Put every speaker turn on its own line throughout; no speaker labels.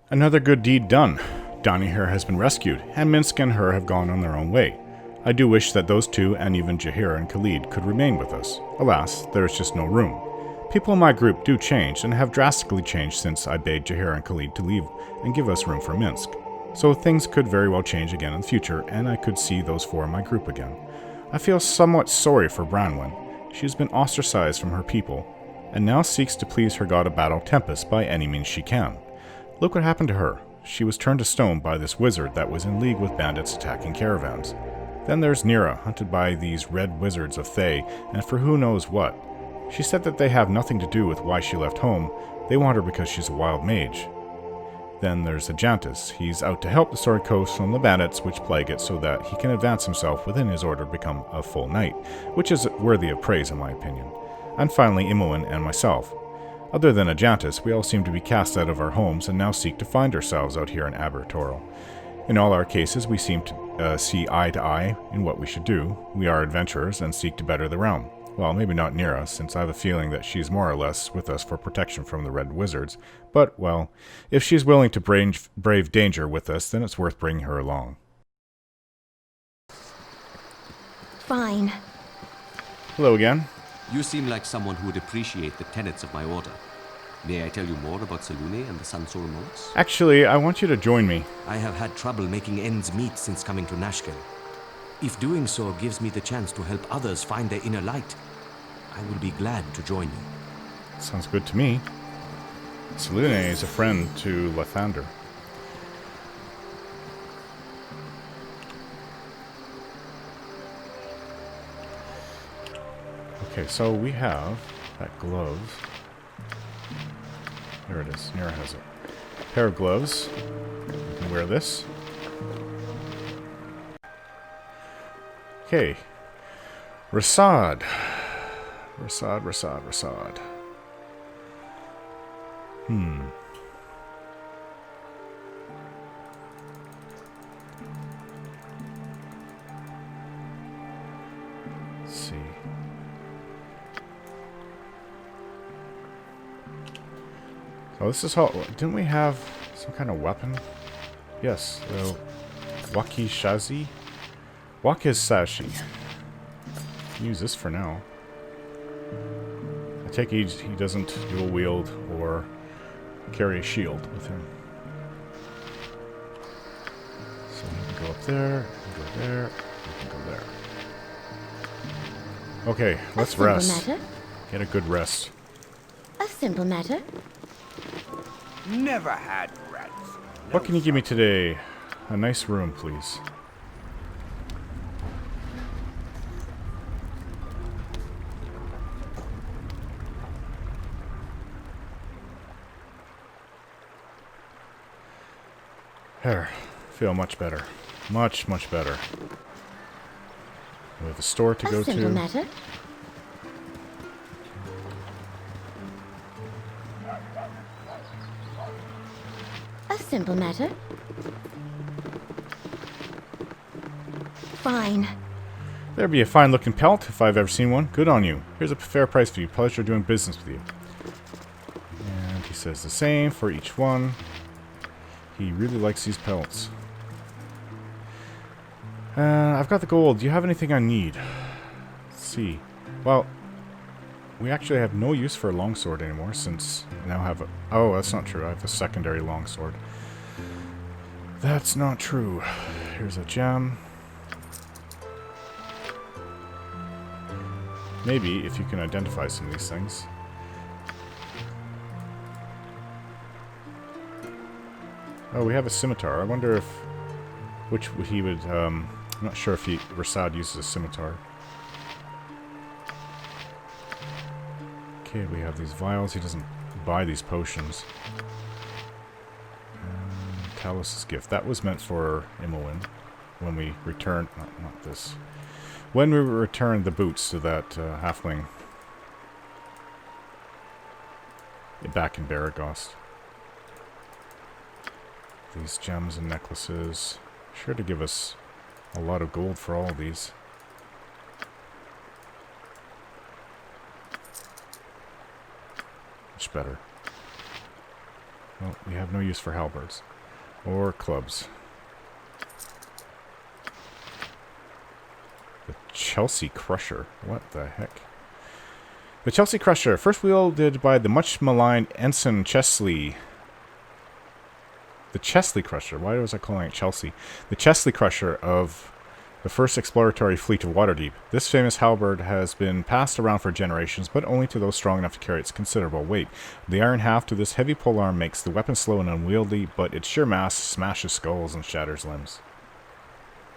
Another good deed done. Donnyher has been rescued, and Minsk and her have gone on their own way. I do wish that those two, and even Jahir and Khalid, could remain with us. Alas, there is just no room. People in my group do change, and have drastically changed since I bade Jahir and Khalid to leave and give us room for Minsk. So things could very well change again in the future, and I could see those four in my group again. I feel somewhat sorry for Branwen. She has been ostracized from her people, and now seeks to please her god of battle Tempest by any means she can. Look what happened to her. She was turned to stone by this wizard that was in league with bandits attacking caravans. Then there's Nira, hunted by these red wizards of Thay, and for who knows what. She said that they have nothing to do with why she left home. They want her because she's a wild mage. Then there's Ajantis. He's out to help the Sword Coast from the bandits which plague it so that he can advance himself within his order to become a full knight, which is worthy of praise in my opinion. And finally Imoen and myself. Other than Ajantis, we all seem to be cast out of our homes and now seek to find ourselves out here in Abertoril. In all our cases, we seem to see eye to eye in what we should do. We are adventurers and seek to better the realm. Well, maybe not near us, since I have a feeling that she's more or less with us for protection from the Red Wizards. But, well, if she's willing to brave danger with us, then it's worth bringing her along.
Fine.
Hello again.
You seem like someone who would appreciate the tenets of my order. May I tell you more about Selûne and the Sansor monks?
Actually, I want you to join me.
I have had trouble making ends meet since coming to Nashkel. If doing so gives me the chance to help others find their inner light, I will be glad to join you.
Sounds good to me. Selûne is a friend to Lathander. Okay, so we have that glove. There it is. Nira has it. Pair of gloves. You can wear this. Okay. Rasaad. Rasaad. Let's see. Oh, this is how... Didn't we have some kind of weapon? Yes, the Wakishazi? Wakizashi. Use this for now. I take it he doesn't dual wield or carry a shield with him. So we can go up there, we can go there, we can go there. Okay, let's rest.
Matter.
Get a good rest.
A simple matter.
Never had rats.
What can you give me today? A nice room, please. There. Feel much better. Much better. We have a store to go
A simple
to.
matter. A simple matter. Fine.
There'd be a fine-looking pelt, if I've ever seen one. Good on you. Here's a fair price for you. Pleasure doing business with you. And he says the same for each one. He really likes these pelts. I've got the gold. Do you have anything I need? Let's see. Well, we actually have no use for a longsword anymore, since I now have a... Oh, that's not true. I have a secondary longsword. That's not true. Here's a gem. Maybe, if you can identify some of these things. Oh, we have a scimitar. I wonder if... Which he would... I'm not sure if Rasaad uses a scimitar. Okay, we have these vials. He doesn't buy these potions. Talos' gift. That was meant for Imoen when we returned... Not this. When we returned the boots to that halfling back in Beregost. These gems and necklaces. Sure to give us a lot of gold for all of these. Much better. Well, we have no use for halberds. Or clubs. The Chelsea Crusher. What the heck? The Chelsea Crusher, first wielded by the much maligned Ensign Chesley. The Chesley Crusher. Why was I calling it Chelsea? The Chesley Crusher of the first exploratory fleet of Waterdeep. This famous halberd has been passed around for generations, but only to those strong enough to carry its considerable weight. The iron haft of this heavy polearm makes the weapon slow and unwieldy, but its sheer mass smashes skulls and shatters limbs.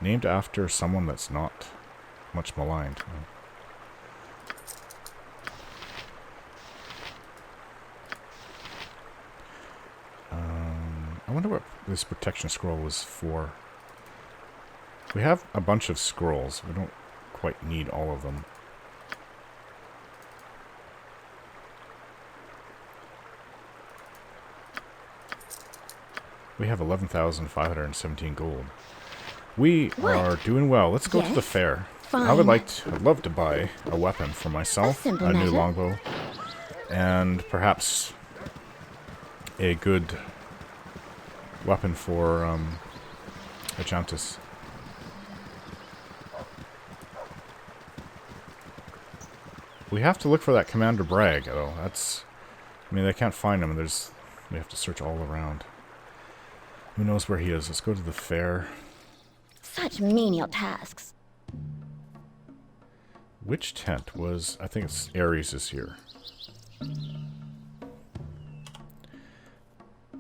Named after someone that's not much maligned. I wonder what this protection scroll was for. We have a bunch of scrolls. We don't quite need all of them. We have 11,517 gold. We are doing well. Let's go to the fair.
Fine.
I'd love to buy a weapon for myself, a new
matter.
longbow, and perhaps a good weapon for Achantis. We have to look for that Commander Bragg, though. I mean, they can't find him. We have to search all around. Who knows where he is? Let's go to the fair.
Such menial tasks.
Which tent was... I think it's Ares is here.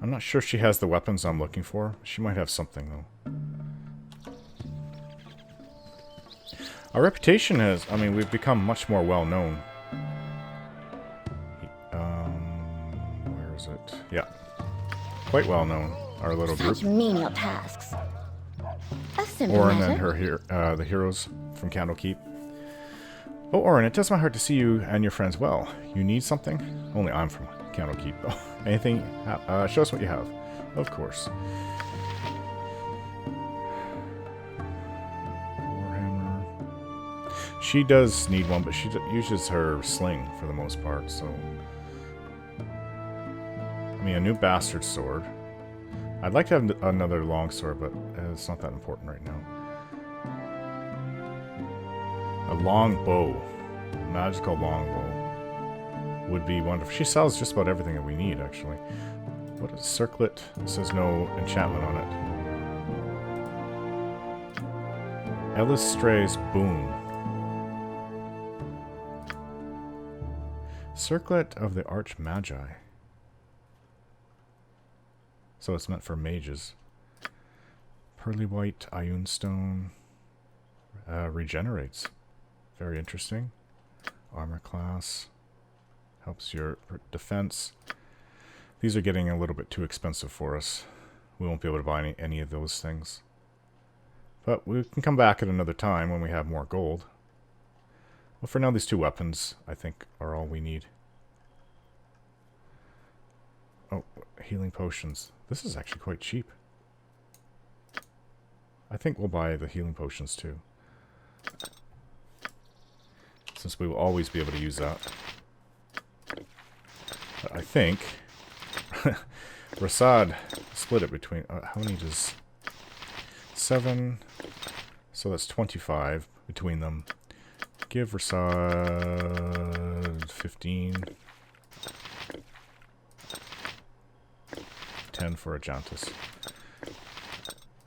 I'm not sure she has the weapons I'm looking for. She might have something, though. Our reputation has... I mean, we've become much more well-known. Where is it? Yeah. Quite well-known, our little group.
Such menial tasks. A simple
Orin
matter.
and the heroes from Candlekeep. Oh, Orin, it does my heart to see you and your friends well. You need something? Only I'm from Candlekeep, though. Anything? Show us what you have. Of course. Warhammer. She does need one, but she uses her sling for the most part, so... I mean, a new bastard sword. I'd like to have another longsword, but it's not that important right now. A long bow. A magical long bow. Would be wonderful. She sells just about everything that we need, actually. What is circlet? It says no enchantment on it. Elistray's Boon. Circlet of the Archmagi. So it's meant for mages. Pearly white Ioun stone. Regenerates. Very interesting. Armor class. Helps your defense. These are getting a little bit too expensive for us. We won't be able to buy any of those things. But we can come back at another time when we have more gold. Well, for now, these two weapons, I think, are all we need. Oh, healing potions. This is actually quite cheap. I think we'll buy the healing potions too. Since we will always be able to use that. But I think... Rasaad split it between... how many does... 7... So that's 25 between them. Give Rasaad 15... 10 for Achantis.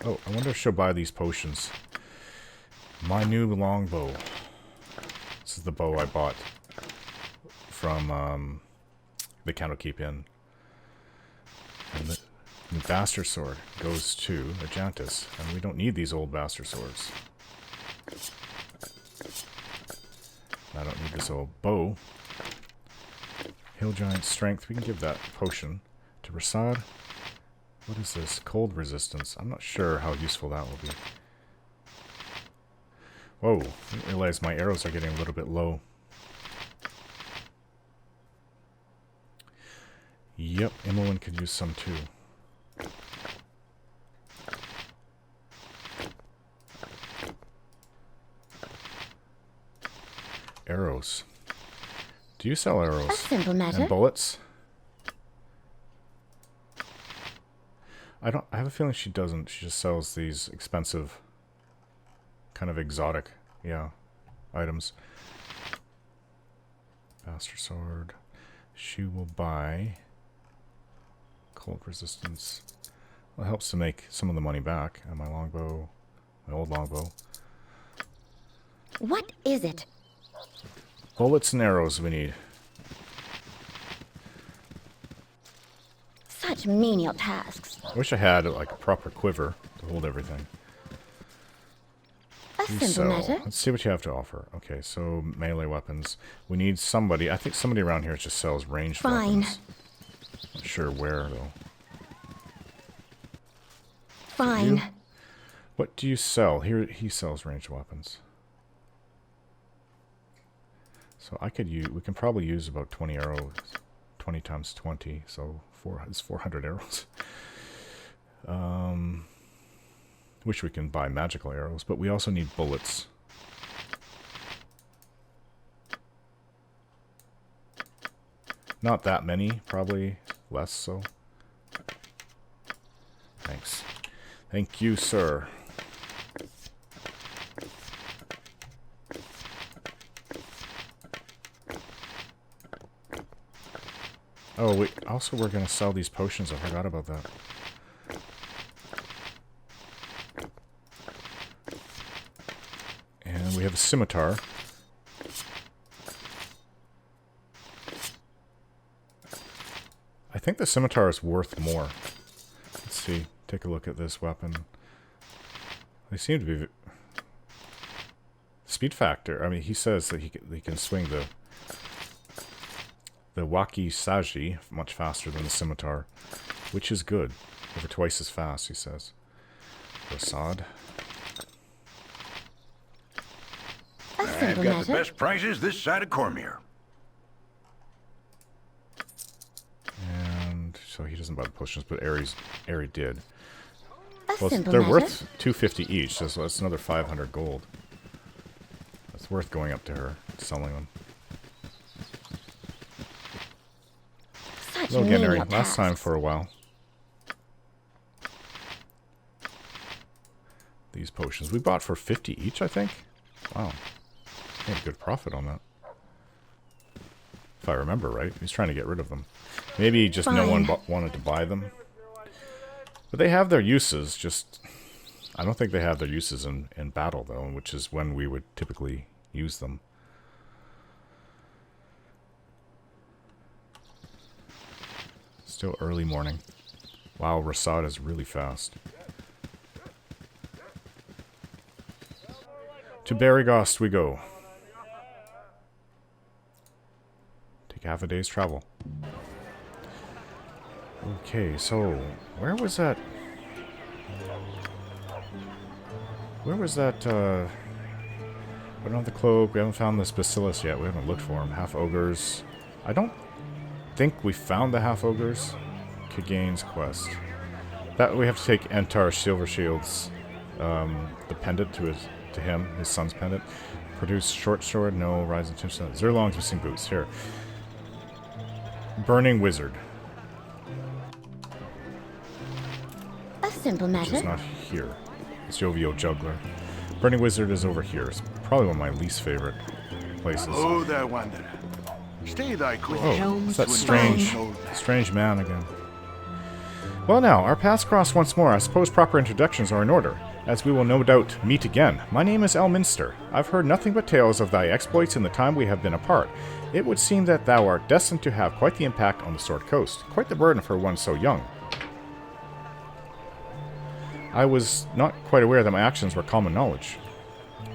Oh, I wonder if she'll buy these potions. My new longbow. This is the bow I bought from the Candlekeep Inn. And the bastard sword goes to Achantis, and we don't need these old bastard swords. I don't need this old bow. Hill Giant Strength, we can give that potion to Rasaad. What is this? Cold resistance. I'm not sure how useful that will be. Whoa, I didn't realize my arrows are getting a little bit low. Yep, Imoen could use some too. Arrows. Do you sell arrows?
A simple matter.
And bullets? I have a feeling she doesn't. She just sells these expensive, kind of exotic, yeah, items. Bastard sword. She will buy cold resistance. Well, it helps to make some of the money back. And my longbow, my old longbow.
What is it?
Bullets and arrows we need.
Such menial tasks.
I wish I had like a proper quiver to hold everything.
A simple matter.
Let's see what you have to offer. Okay, so melee weapons. We need somebody. I think somebody around here just sells ranged weapons. Not sure where though.
Fine.
You? What do you sell? Here he sells ranged weapons. So I could use. We can probably use about 20 arrows. 20 times 20, so it's 400 arrows. Wish we can buy magical arrows, but we also need bullets. Not that many, probably less so. Thanks. Thank you, sir. Oh, wait. Also, we're going to sell these potions. I forgot about that. And we have a scimitar. I think the scimitar is worth more. Let's see. Take a look at this weapon. They seem to be... Speed factor. I mean, he says that he can swing the wakizashi much faster than the scimitar, which is good. Over twice as fast, he says. Rasaad.
I've got the best prices this side of Cormier.
And so he doesn't buy the potions, but Ari did.
Well,
they're worth 250 each, so that's another 500 gold. It's worth going up to her, selling them. Hello again, Ari. Last time for a while. These potions. We bought for 50 each, I think. Wow. Made a good profit on that. If I remember right. He's trying to get rid of them. Maybe just no one wanted to buy them. But they have their uses, just... I don't think they have their uses in battle, though, which is when we would typically use them. Still early morning. Wow, Rasaad is really fast. To Beregost we go. Take half a day's travel. Okay, so where was that? Where was that? We don't have the cloak. We haven't found this bacillus yet. We haven't looked for him. Half ogres. I don't think we found the half ogres. Kagane's quest. That we have to take Antar Silver Shield's the pendant to his son's pendant. Produce short sword. No. Rising tension. Zerlong's missing boots. Here. Burning wizard.
A simple matter.
Which is not here. It's Jovial Juggler. Burning Wizard is over here. It's probably one of my least favorite places.
Oh, there, wanderer. Stay thy course.
Oh, it's that strange man again. Well now, our paths cross once more. I suppose proper introductions are in order, as we will no doubt meet again. My name is Elminster. I've heard nothing but tales of thy exploits in the time we have been apart. It would seem that thou art destined to have quite the impact on the Sword Coast. Quite the burden for one so young. I was not quite aware that my actions were common knowledge.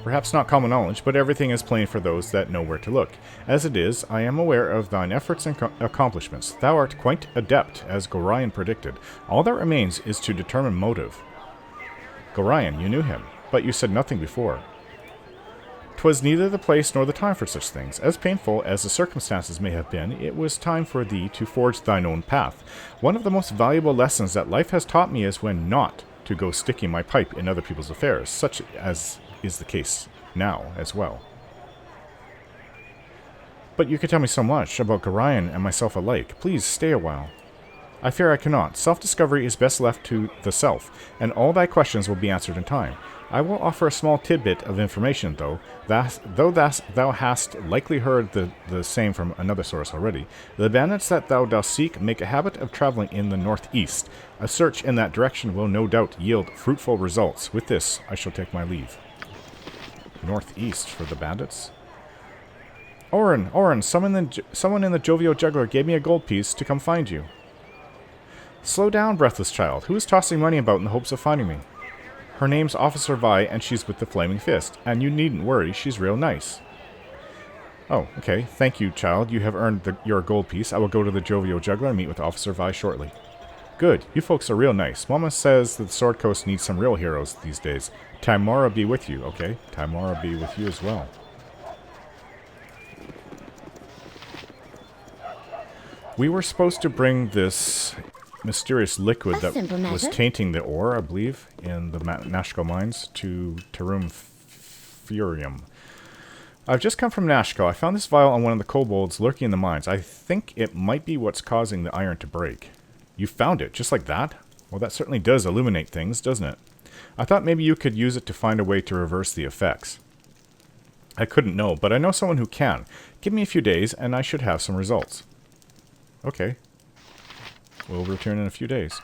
Perhaps not common knowledge, but everything is plain for those that know where to look. As it is, I am aware of thine efforts and accomplishments. Thou art quite adept, as Gorion predicted. All that remains is to determine motive. Gorion, you knew him, but you said nothing before. 'Twas neither the place nor the time for such things. As painful as the circumstances may have been, it was time for thee to forge thine own path. One of the most valuable lessons that life has taught me is when not to go sticking my pipe in other people's affairs, such as is the case now as well. But you could tell me so much about Gorion and myself alike. Please stay a while. I fear I cannot. Self-discovery is best left to the self, and all thy questions will be answered in time. I will offer a small tidbit of information, though thou hast likely heard the same from another source already. The bandits that thou dost seek make a habit of traveling in the northeast. A search in that direction will no doubt yield fruitful results. With this, I shall take my leave. Northeast for the bandits? Oren, someone in the Jovial Juggler gave me a gold piece to come find you. Slow down, breathless child. Who is tossing money about in the hopes of finding me? Her name's Officer Vi, and she's with the Flaming Fist. And you needn't worry, she's real nice. Oh, okay. Thank you, child. You have earned your gold piece. I will go to the Jovial Juggler and meet with Officer Vi shortly. Good. You folks are real nice. Mama says that the Sword Coast needs some real heroes these days. Timora be with you, okay? Timora be with you as well. We were supposed to bring this mysterious liquid that was tainting the ore, I believe, in the Nashko mines to Tarum Furium. I've just come from Nashko. I found this vial on one of the kobolds lurking in the mines. I think it might be what's causing the iron to break. You found it, just like that? Well, that certainly does illuminate things, doesn't it? I thought maybe you could use it to find a way to reverse the effects. I couldn't know, but I know someone who can. Give me a few days, and I should have some results. Okay. We'll return in a few days.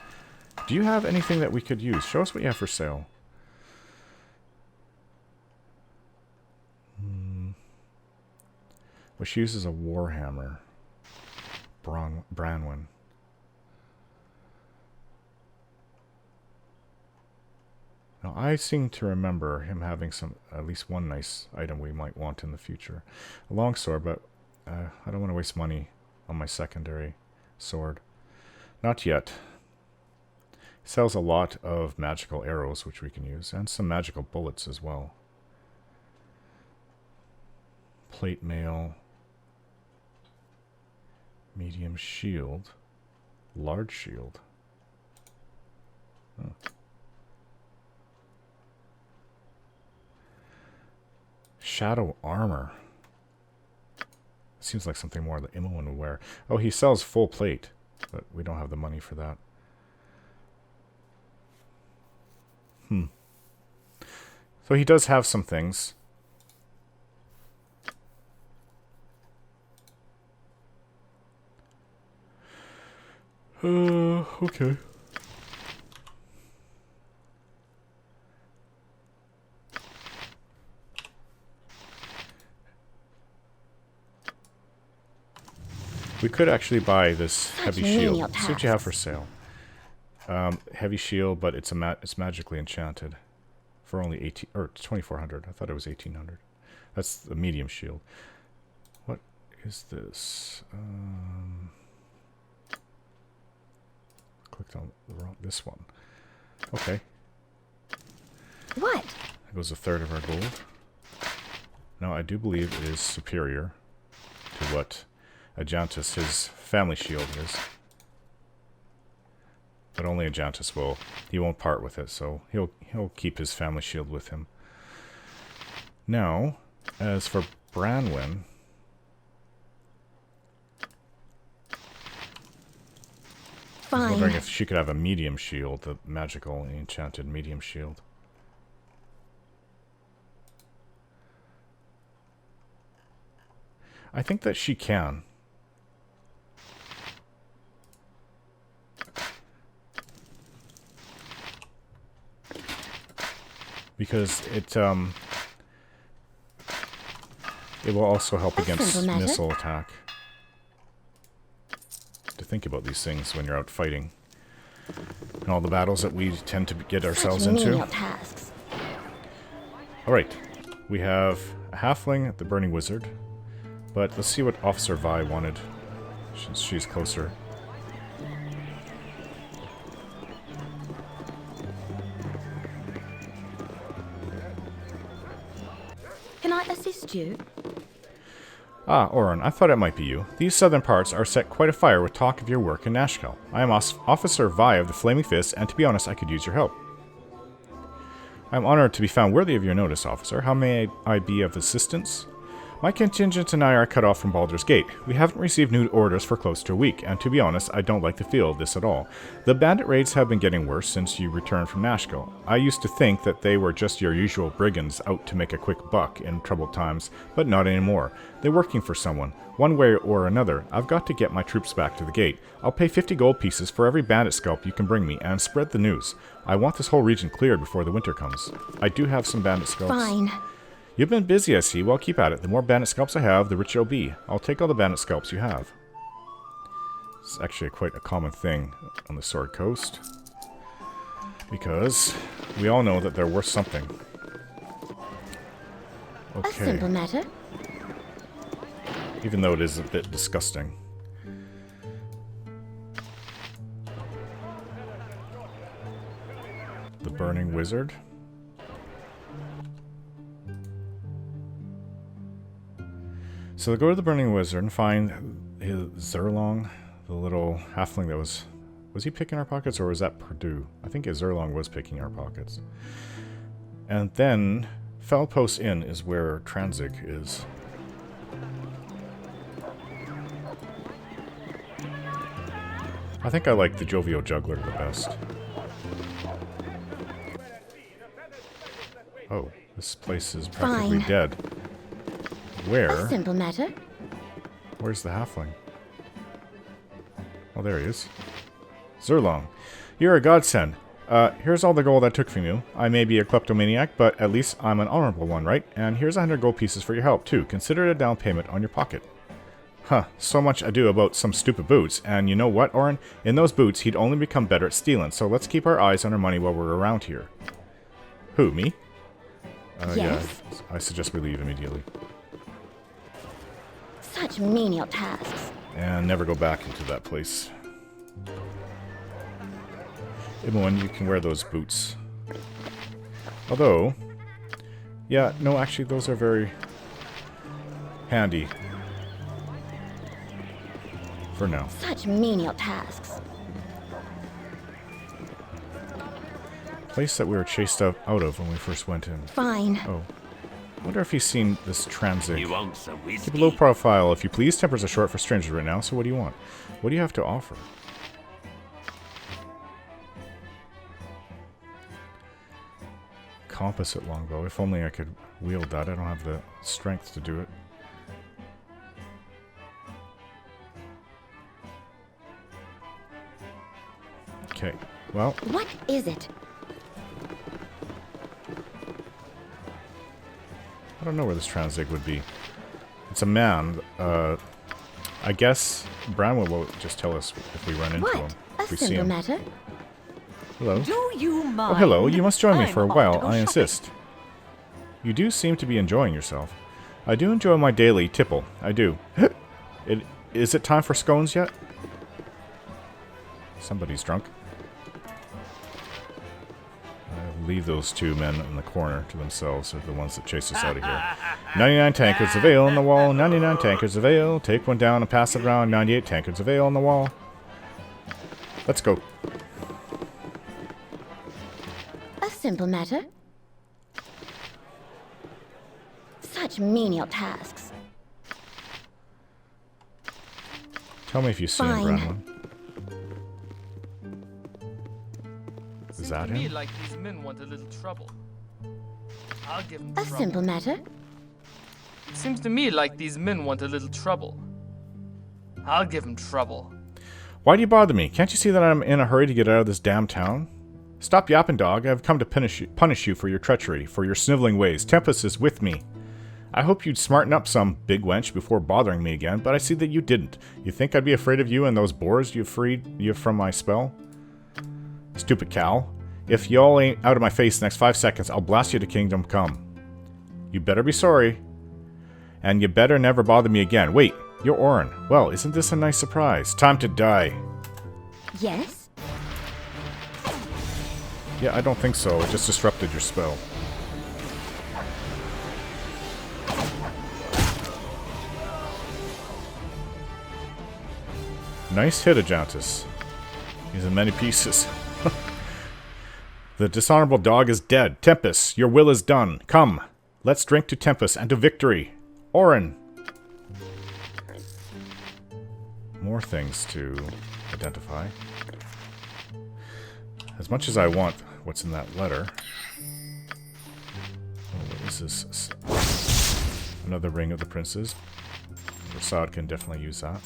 Do you have anything that we could use? Show us what you have for sale. Well, she uses a warhammer. Branwen. Now, I seem to remember him having at least one nice item we might want in the future. A longsword, but I don't want to waste money on my secondary sword. Not yet. He sells a lot of magical arrows, which we can use, and some magical bullets as well. Plate mail. Medium shield. Large shield. Oh. Shadow armor. Seems like something more that Imoen would wear. Oh, he sells full plate, but we don't have the money for that. So he does have some things. Okay. We could actually buy this heavy shield. See what you have for sale. Heavy shield, but it's magically enchanted for only 2,400. I thought it was 1,800. That's the medium shield. What is this? Clicked on this one. Okay.
What?
That goes a third of our gold. Now I do believe it is superior to what Ajantis, his family shield, is. But only Ajantis he won't part with it, so he'll keep his family shield with him. Now, as for Branwen, I was wondering if she could have a medium shield, the magical enchanted medium shield. I think that she can. Because it will also help against missile attack. To think about these things when you're out fighting. And all the battles that we tend to get ourselves into. Alright. We have a halfling, the Burning Wizard. But let's see what Officer Vi wanted. She's closer.
Can I assist you?
Ah, Oren, I thought it might be you. These southern parts are set quite afire with talk of your work in Nashkel. I am Officer Vi of the Flaming Fist, and to be honest, I could use your help. I am honored to be found worthy of your notice, officer. How may I be of assistance? My contingent and I are cut off from Baldur's Gate. We haven't received new orders for close to a week, and to be honest, I don't like the feel of this at all. The bandit raids have been getting worse since you returned from Nashkel. I used to think that they were just your usual brigands out to make a quick buck in troubled times, but not anymore. They're working for someone. One way or another, I've got to get my troops back to the gate. I'll pay 50 gold pieces for every bandit scalp you can bring me, and spread the news. I want this whole region cleared before the winter comes. I do have some bandit scalps.
Fine.
You've been busy, I see. Well, keep at it. The more bandit scalps I have, the richer I'll be. I'll take all the bandit scalps you have. It's actually quite a common thing on the Sword Coast, because we all know that they're worth something. Okay.
A simple matter.
Even though it is a bit disgusting. The Burning Wizard. So they'll go to the Burning Wizard and find his Zerlong, the little halfling that was he picking our pockets, or was that Purdue? I think his Zerlong was picking our pockets. And then Foulpost Inn is where Tranzig is. I think I like the Jovial Juggler the best. Oh, this place is practically dead. Where?
A simple matter.
Where's the halfling? Oh, there he is. Zerlong, you're a godsend. Here's all the gold I took from you. I may be a kleptomaniac, but at least I'm an honorable one, right? And here's 100 gold pieces for your help, too. Consider it a down payment on your pocket. Huh, so much ado about some stupid boots. And you know what, Orin? In those boots, he'd only become better at stealing, so let's keep our eyes on our money while we're around here. Who, me?
Yes.
Yeah, I suggest we leave immediately.
Such menial tasks.
And never go back into that place. Imoen, you can wear those boots. Although, yeah, no, actually, those are very handy. For now.
Such menial tasks.
Place that we were chased out of when we first went in.
Fine.
Oh. I wonder if he's seen this Tranzig.
You want some whiskey?
Keep a low profile, if you please. Tempers are short for strangers right now, so what do you want? What do you have to offer? Composite longbow. If only I could wield that. I don't have the strength to do it. Okay, well...
What is it?
I don't know where this Tranzig would be. It's a man. I guess Branwell will just tell us if we run into him.
A
If we see
simple
him.
matter.
Hello.
Do you mind?
Oh, hello. You must join me for a
I'm off
while.
to go
I
shopping.
insist. You do seem to be enjoying yourself. I do enjoy my daily tipple. I do. Is it time for scones yet? Somebody's drunk. I'll leave those two men in the corner to themselves. They're the ones that chase us out of here. 99 tankards of ale on the wall. 99 tankards of ale. Take one down and pass it around. 98 tankards of ale on the wall. Let's go.
A simple matter. Such menial tasks.
Tell me if you see him,
Fine.
Branwell. Is that
Seems to me
him?
like these men want a little trouble. I'll give them
A
trouble.
simple matter.
Seems to me like these men want a little trouble. I'll give them trouble.
Why do you bother me? Can't you see that I'm in a hurry to get out of this damn town? Stop yapping, dog. I've come to punish you for your treachery, for your sniveling ways. Tempest is with me. I hope you'd smarten up some, big wench, before bothering me again, but I see that you didn't. You think I'd be afraid of you and those boars you freed you from my spell? Stupid cow. If y'all ain't out of my face the next 5 seconds, I'll blast you to Kingdom Come. You better be sorry. And you better never bother me again. Wait, you're Orin. Well, isn't this a nice surprise? Time to die.
Yes?
Yeah, I don't think so. It just disrupted your spell. Nice hit, Ajantis. He's in many pieces. The dishonorable dog is dead. Tempest, your will is done. Come, let's drink to Tempest and to victory. Orin! More things to identify. As much as I want what's in that letter... Oh, what is this? Another ring of the princes. Rasaad can definitely use that.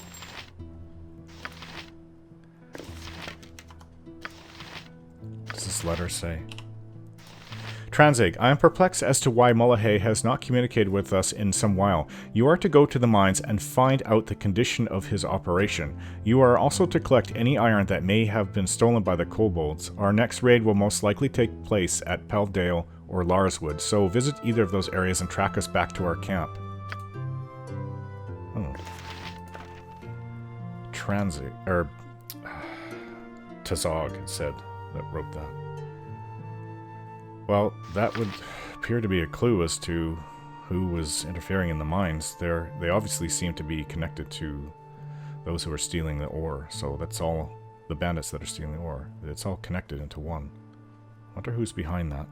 What does this letter say? Tranzig, I am perplexed as to why Mullahay has not communicated with us in some while. You are to go to the mines and find out the condition of his operation. You are also to collect any iron that may have been stolen by the kobolds. Our next raid will most likely take place at Pelvdale or Larswood, so visit either of those areas and track us back to our camp. Oh. Tranzig, or... Tazog, it said, that wrote that. Well, that would appear to be a clue as to who was interfering in the mines. They obviously seem to be connected to those who are stealing the ore, so that's all the bandits that are stealing the ore. It's all connected into one. I wonder who's behind that.